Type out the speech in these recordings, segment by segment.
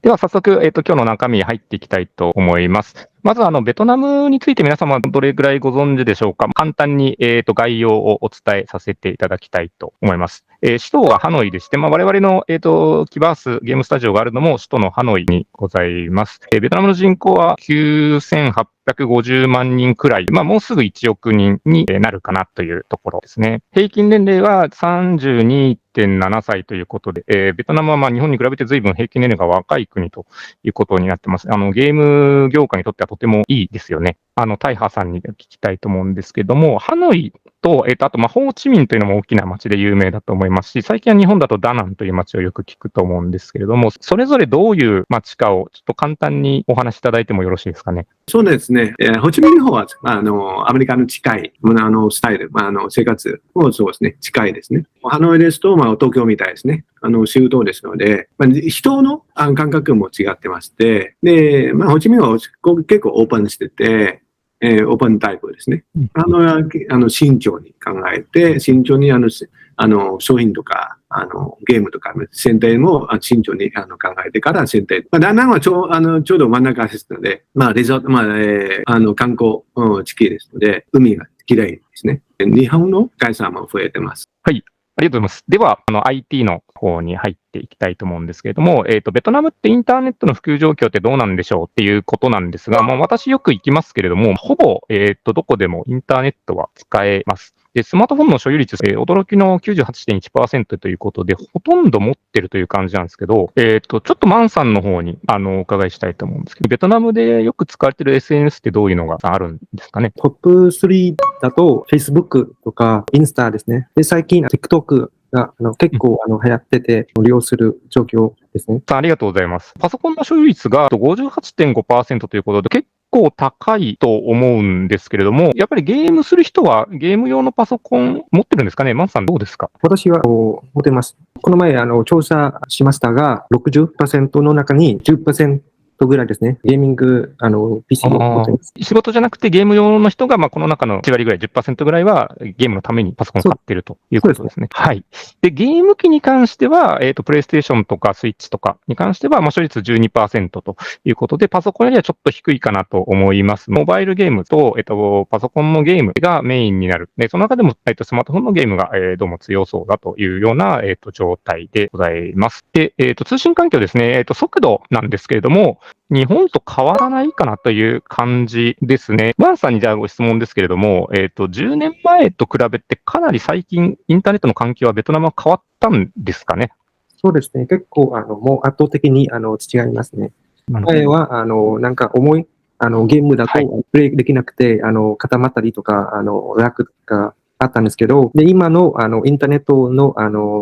では早速、今日の中身に入っていきたいと思います。まず、ベトナムについて皆様どれぐらいご存知でしょうか。簡単に、概要をお伝えさせていただきたいと思います。首都はハノイでして、我々の、キバースゲームスタジオがあるのも首都のハノイにございます。ベトナムの人口は9850万人くらい、もうすぐ1億人になるかなというところですね。平均年齢は32.7歳ということで、ベトナムは日本に比べて随分平均年齢が若い国ということになってます。ゲーム業界にとってはとてもいいですよね。タイハーさんに聞きたいと思うんですけども、ハノイと、あと、ホーチミンというのも大きな街で有名だと思いますし、最近は日本だとダナンという街をよく聞くと思うんですけれども、それぞれどういう街かをちょっと簡単にお話しいただいてもよろしいですかね。そうですね。ホーチミンの方は、アメリカの近い、スタイル、生活もそうですね、近いですね。ハノイですと、東京みたいですね。州都ですので、人の感覚も違ってまして、で、ホーチミンは結構オープンしてて、オープンタイプですね。慎重に考えて、慎重に商品とか、ゲームとか、選定も慎重に考えてから選定。ダナンはちょうど真ん中ですので、リゾート、観光地域ですので、海がきれいですね。日本の会社も増えてます。はい。ありがとうございます。では、IT の方に入っていきたいと思うんですけれども、ベトナムってインターネットの普及状況ってどうなんでしょうっていうことなんですが、私よく行きますけれども、ほぼ、どこでもインターネットは使えます。で、スマートフォンの所有率、驚きの 98.1% ということで、ほとんど持ってるという感じなんですけど、ちょっとマンさんの方に、お伺いしたいと思うんですけど、ベトナムでよく使われてる SNS ってどういうのがあるんですかね。トップ3だと Facebook とかインスタですね。で、最近 TikTok が結構流行ってて利用する状況ですね。ありがとうございます。パソコンの所有率が 58.5% ということで、結構高いと思うんですけれども、やっぱりゲームする人はゲーム用のパソコン持ってるんですかね。マンさんどうですか。私は持ってます。この前調査しましたが、60% の中に10%ぐらいですね。ゲーミング、PC を持ってます。仕事じゃなくてゲーム用の人が、この中の1割ぐらい、10%ぐらいはゲームのためにパソコンを買っているということですね。はい。で、ゲーム機に関しては、プレイステーションとかスイッチとかに関しては、所有率 12% ということで、パソコンよりはちょっと低いかなと思います。モバイルゲームと、パソコンのゲームがメインになる。で、その中でも、スマートフォンのゲームが、どうも強そうだというような、状態でございます。で、通信環境ですね。速度なんですけれども、日本と変わらないかなという感じですね。ワンさんにじゃあご質問ですけれども、10年前と比べてかなり最近インターネットの環境はベトナムは変わったんですかね。そうですね。結構もう圧倒的に違いますね。前はなんか重いゲームだとプレイできなくて、固まったりとか楽があったんですけど、で今のインターネットの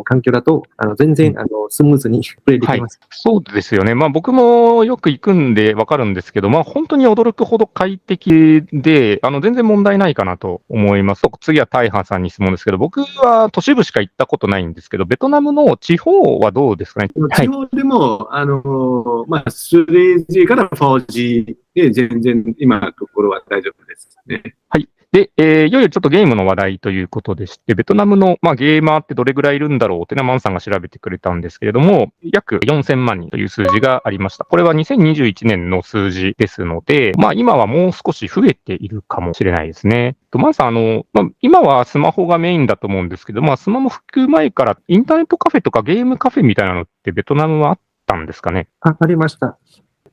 環境だと全然スムーズにプレイできます。そうですよね。僕もよく行くんでわかるんですけど、本当に驚くほど快適で、全然問題ないかなと思います。次はタイハンさんに質問ですけど、僕は都市部しか行ったことないんですけど、ベトナムの地方はどうですかね。地方でも、3G から 4G で全然今のところは大丈夫ですね。はい。で、いよいよちょっとゲームの話題ということでして、ベトナムの、ゲーマーってどれぐらいいるんだろうっていうのはマンさんが調べてくれたんですけれども、約4000万人という数字がありました。これは2021年の数字ですので、今はもう少し増えているかもしれないですね。マンさん、今はスマホがメインだと思うんですけど、スマホ普及前からインターネットカフェとかゲームカフェみたいなのってベトナムはあったんですかね。ありました。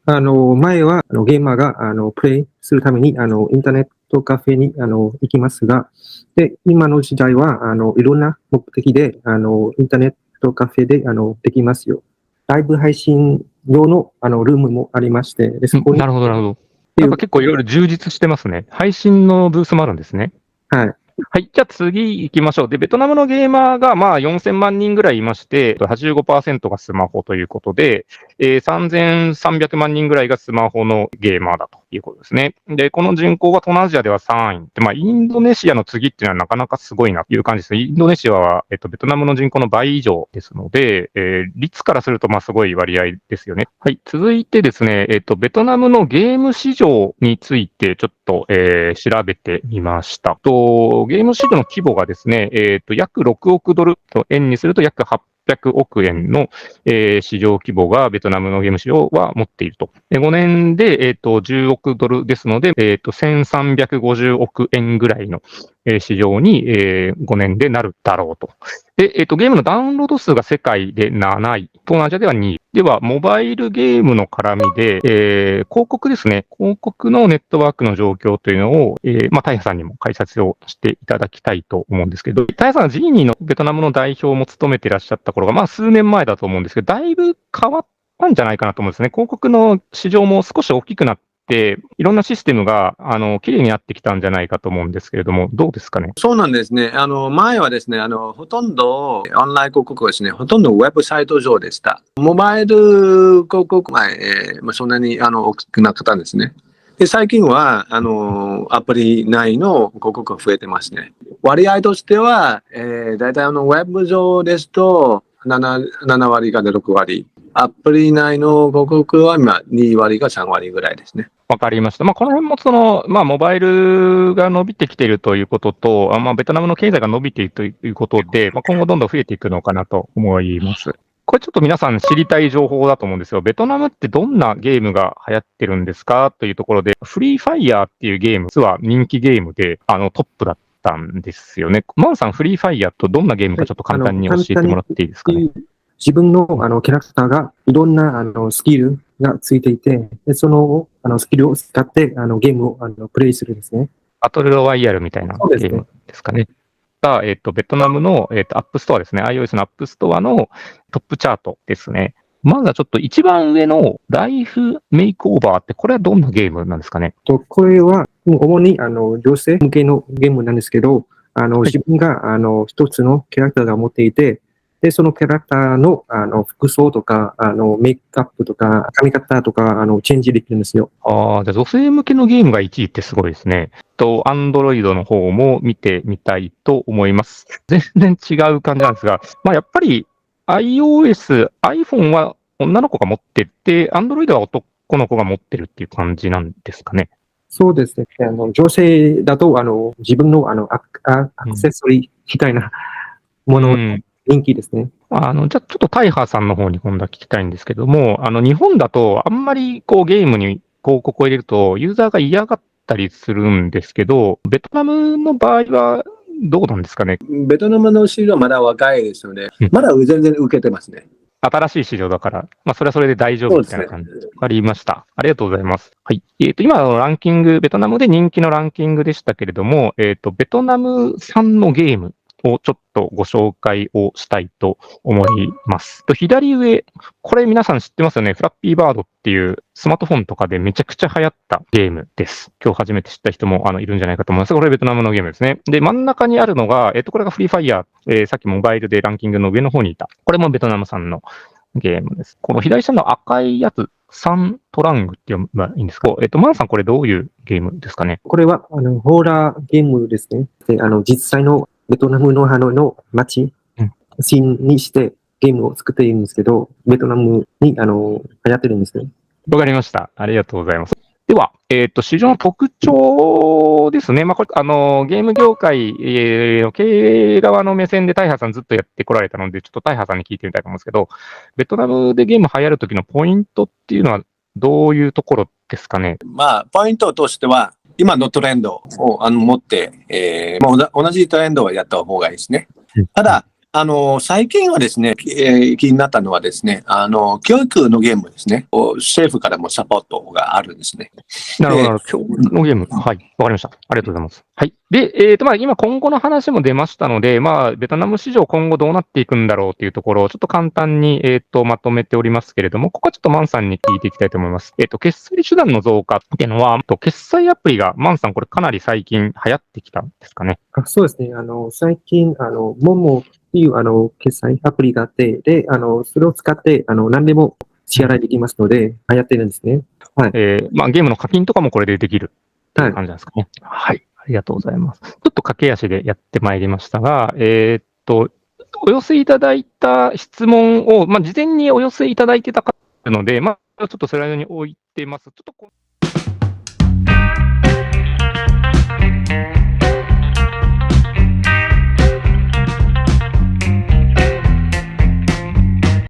前はゲーマーがプレイするためにインターネットカフェに行きますが、で、今の時代はいろんな目的でインターネットカフェでできますよ。ライブ配信用のルームもありまして、でそこになるほど、なるほど。なんか結構いろいろ充実してますね。配信のブースもあるんですね。はい。はい。じゃあ次行きましょう。で、ベトナムのゲーマーが4000万人ぐらいいまして、85%がスマホということで、3300万人ぐらいがスマホのゲーマーだということですね。で、この人口は東南アジアでは3位。で、インドネシアの次っていうのはなかなかすごいなという感じです。インドネシアは、ベトナムの人口の倍以上ですので、率からするとすごい割合ですよね。はい。続いてですね、ベトナムのゲーム市場についてちょっと、調べてみました。ゲーム市場の規模がですね、約6億ドルと円にすると約億円の、市場規模がベトナムのゲーム市場は持っていると。5年で、10億ドルですので、1350億円ぐらいの、市場に、5年でなるだろうと。で、ゲームのダウンロード数が世界で7位、東南アジアでは2位。では、モバイルゲームの絡みで、広告ですね。広告のネットワークの状況というのを、大破さんにも解説をしていただきたいと思うんですけど、大破さんはジーニーのベトナムの代表も務めていらっしゃった頃が、数年前だと思うんですけど、だいぶ変わったんじゃないかなと思うんですね。広告の市場も少し大きくなって、いろんなシステムが、綺麗になってきたんじゃないかと思うんですけれども、どうですかね。そうなんですね。前はですね、ほとんどオンライン広告はですね、ほとんどウェブサイト上でした。モバイル広告は、そんなに大きくなかったんですね。で、最近は、アプリ内の広告が増えてますね。割合としては、だいたいウェブ上ですと7割から6割。アプリ内の広告は今2割か3割ぐらいですね。わかりました。この辺もモバイルが伸びてきているということと、ベトナムの経済が伸びているということで、今後どんどん増えていくのかなと思います。これちょっと皆さん知りたい情報だと思うんですよ。ベトナムってどんなゲームが流行ってるんですかというところで、フリーファイヤーっていうゲーム、実は人気ゲームで、トップだったんですよね。マンさん、フリーファイヤーとどんなゲームかちょっと簡単に教えてもらっていいですかね。自分のキャラクターがいろんなスキルがついていて、でそのスキルを使ってゲームをプレイするんですね。バトルロワイヤルみたいなゲームですかね。ベトナムの、アップストアですね。iOS のアップストアのトップチャートですね。まずはちょっと一番上のライフメイクオーバーって、これはどんなゲームなんですかね。これは主に女性向けのゲームなんですけど、自分が一つのキャラクターが持っていて、で、そのキャラクターの服装とかメイクアップとか髪型とかチェンジできるんですよ。じゃあ女性向けのゲームが1位ってすごいですね。Android の方も見てみたいと思います。全然違う感じなんですが、やっぱり iOS、iPhone は女の子が持ってて、Android は男の子が持ってるっていう感じなんですかね。そうですね。女性だと自分のアクセサリーみたいなもの、人気ですね。じゃあちょっとタイハーさんの方に今度は聞きたいんですけども、日本だとあんまりゲームに広告を入れるとユーザーが嫌がったりするんですけど、ベトナムの場合はどうなんですかね。ベトナムの市場はまだ若いですので、まだ全然受けてますね。新しい市場だから、それはそれで大丈夫みたいな感じ。わかりました。ありがとうございます。はい。今のランキング、ベトナムで人気のランキングでしたけれども、ベトナム産のゲームをちょっとご紹介をしたいと思います。左上、これ皆さん知ってますよね。フラッピーバードっていうスマートフォンとかでめちゃくちゃ流行ったゲームです。今日初めて知った人もいるんじゃないかと思います。これベトナムのゲームですね。で、真ん中にあるのが、これがフリーファイヤー、さっきモバイルでランキングの上の方にいた。これもベトナム産のゲームです。この左下の赤いやつ、サントラングって読めばいいんですか？マンさんこれどういうゲームですかね？これはホラーゲームですね。で実際のベトナムのハノイの街、シーンにしてゲームを作っているんですけど、ベトナムに流行ってるんですね。わかりました。ありがとうございます。では、市場の特徴ですね。これ、ゲーム業界の経営側の目線で大破さんずっとやってこられたので、ちょっと大破さんに聞いてみたいと思うんですけど、ベトナムでゲーム流行るときのポイントっていうのはどういうところですかね？ポイントとしては、今のトレンドを持って、同じトレンドをやった方がいいですね。ただ、最近はですね、気になったのはですね、教育のゲームですね。政府からもサポートがあるんですね。なるほど。教育のゲーム。はい。わかりました。ありがとうございます。はい。で、今今後の話も出ましたので、ベトナム市場今後どうなっていくんだろうというところをちょっと簡単に、まとめておりますけれども、ここはちょっとマンさんに聞いていきたいと思います。決済手段の増加っていうのは、決済アプリが、マンさんこれかなり最近流行ってきたんですかね？そうですね。最近、モモっていう決済アプリがあって、で、それを使って何でも支払いできますので、流行ってるんですね。はい。ゲームの課金とかもこれでできるっていう感じなんですかね。はい。ありがとうございます。ちょっと駆け足でやってまいりましたが、お寄せいただいた質問を、事前にお寄せいただいてた方なので、ちょっとスライドに置いてます。ちょっと